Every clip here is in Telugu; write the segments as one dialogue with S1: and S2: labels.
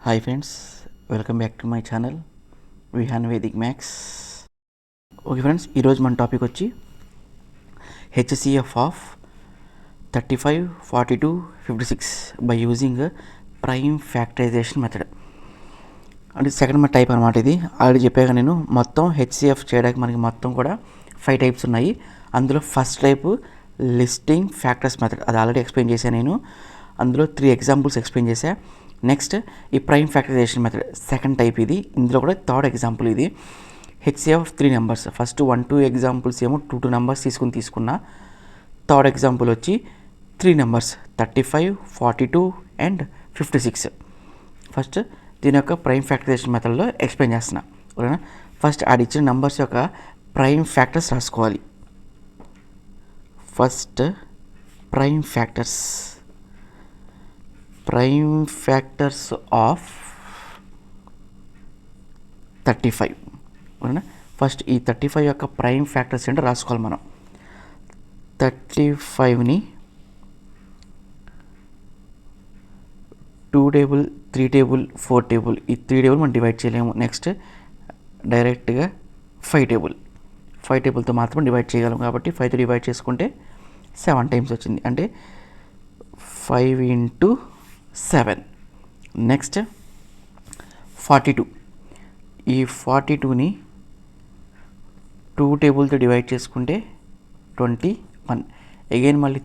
S1: Hi friends, welcome back to my channel Vihaan Vedic maths. Okay friends, ఈరోజు మన టాపిక్ వచ్చి HCF of 35, 42, 56 by using prime factorization method. అంటే సెకండ్ టైప్ అనమాట. ఇది ఆల్రెడీ చెప్పాక నేను మొత్తం హెచ్సిఎఫ్ చేయడానికి మనకి మొత్తం కూడా 5 టైప్స్ ఉన్నాయి. అందులో first type listing factors method, అది ఆల్రెడీ ఎక్స్ప్లెయిన్ చేశాను నేను. అందులో 3 ఎగ్జాంపుల్స్ ఎక్స్ప్లెయిన్ చేశా. నెక్స్ట్ ఈ prime factorization method second type ఇది. ఇందులో కూడా థర్డ్ ఎగ్జాంపుల్ ఇది. HCF of 3 numbers. First 1, 2 examples ఏమో 2 నెంబర్స్ తీసుకున్నా. థర్డ్ ఎగ్జాంపుల్ వచ్చి 3 నెంబర్స్ 35, 42 అండ్ 56. ఫస్ట్ దీని యొక్క ప్రైమ్ ఫ్యాక్టరైజేషన్ మెథడ్లో ఎక్స్ప్లెయిన్ చేస్తున్నా. ఓకేనా? ఫస్ట్ ఇచ్చిన నెంబర్స్ యొక్క ప్రైమ్ ఫ్యాక్టర్స్ రాసుకోవాలి. First prime factors of 35. ఓకేనా? ఫస్ట్ ఈ 35 యొక్క ప్రైమ్ ఫ్యాక్టర్స్ ఏంటో రాసుకోవాలి మనం. 35ని 2 టేబుల్, 3 టేబుల్, 4 టేబుల్, ఈ 3 టేబుల్ మనం డివైడ్ చేయలేము. నెక్స్ట్ డైరెక్ట్గా 5 టేబుల్తో మాత్రం డివైడ్ చేయగలం. కాబట్టి 5తో డివైడ్ చేసుకుంటే 7 టైమ్స్ వచ్చింది. అంటే 5 into 7. నెక్స్ట్ 42. ఈ 42ని 2 టేబుల్తో డివైడ్ చేసుకుంటే 21. అగైన్ మళ్ళీ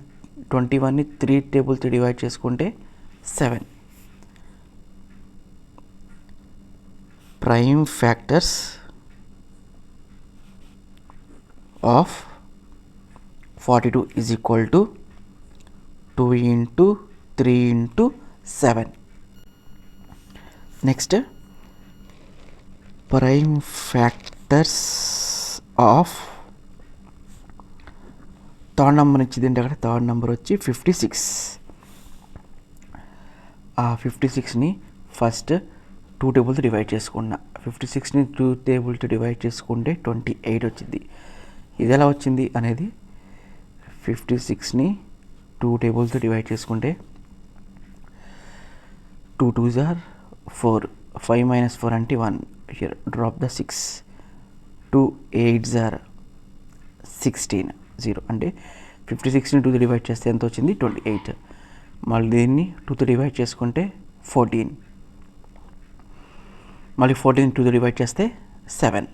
S1: 21ని 3 టేబుల్తో డివైడ్ చేసుకుంటే 7. Prime factors of 42 is equal to 2 into 3 into 7. Next prime factors of third number ఇచ్చింది. అక్కడ థర్డ్ నెంబర్ వచ్చి 56. ఆ 56ని ఫస్ట్ 2 టేబుల్తో డివైడ్ చేసుకున్నా. 56ని 2 టేబుల్తో డివైడ్ చేసుకుంటే 28 వచ్చింది. ఇది ఎలా వచ్చింది అనేది 56ని 2 టేబుల్తో డివైడ్ చేసుకుంటే 2 2s are 4. 5 minus 4 అంటే 1. Here drop the 6. 2 8s are 16. 0 అంటే 56ని 2తో డివైడ్ చేస్తే ఎంత వచ్చింది? 28. మళ్ళీ దీన్ని 2తో డివైడ్ చేసుకుంటే 14. మళ్ళీ 14 2తో డివైడ్ చేస్తే 7.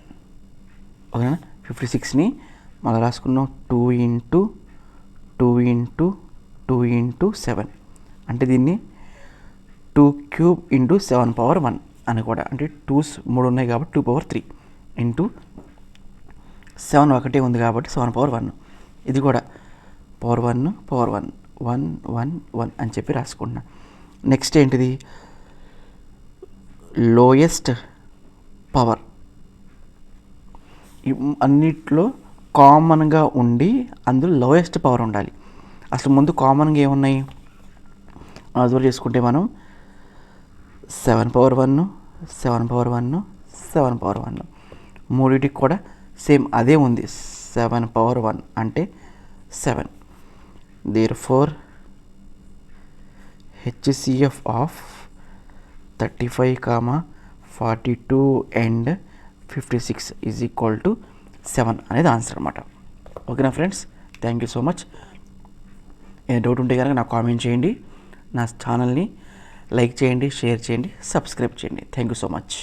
S1: ఓకేనా? 56ని మళ్ళీ రాసుకున్నాం 2 into 2 into 2 into 7. అంటే దీన్ని 2 cube into 7 power 1 అని కూడా. అంటే 2s 3 ఉన్నాయి కాబట్టి 2 power 3 ఇంటూ 7 ఒకటే ఉంది కాబట్టి 7 power 1. ఇది కూడా పవర్ 1 పవర్ 1 1 1 1 అని చెప్పి రాసుకుంటున్నా. నెక్స్ట్ ఏంటిది? Lowest power. అన్నిట్లో కామన్గా ఉండి అందులో లోయెస్ట్ పవర్ ఉండాలి. అసలు ముందు కామన్గా ఏమున్నాయి అబ్జర్వ్ చేసుకుంటే మనం 7 power 1, 7 power 1, 7 power 1. మూడింటికి కూడా సేమ్ అదే ఉంది. 7 power 1 అంటే 7. Therefore HCF of 35, 42 and 56 is equal to 7 అనేది ఆన్సర్ అనమాట. ఓకేనా friends? Thank you so much. A doubt ఉంటే కనుక నాకు కామెంట్ చేయండి. నా ఛానల్ని లైక్ చేయండి, షేర్ చేయండి, సబ్స్క్రైబ్ చేయండి. Thank you so much.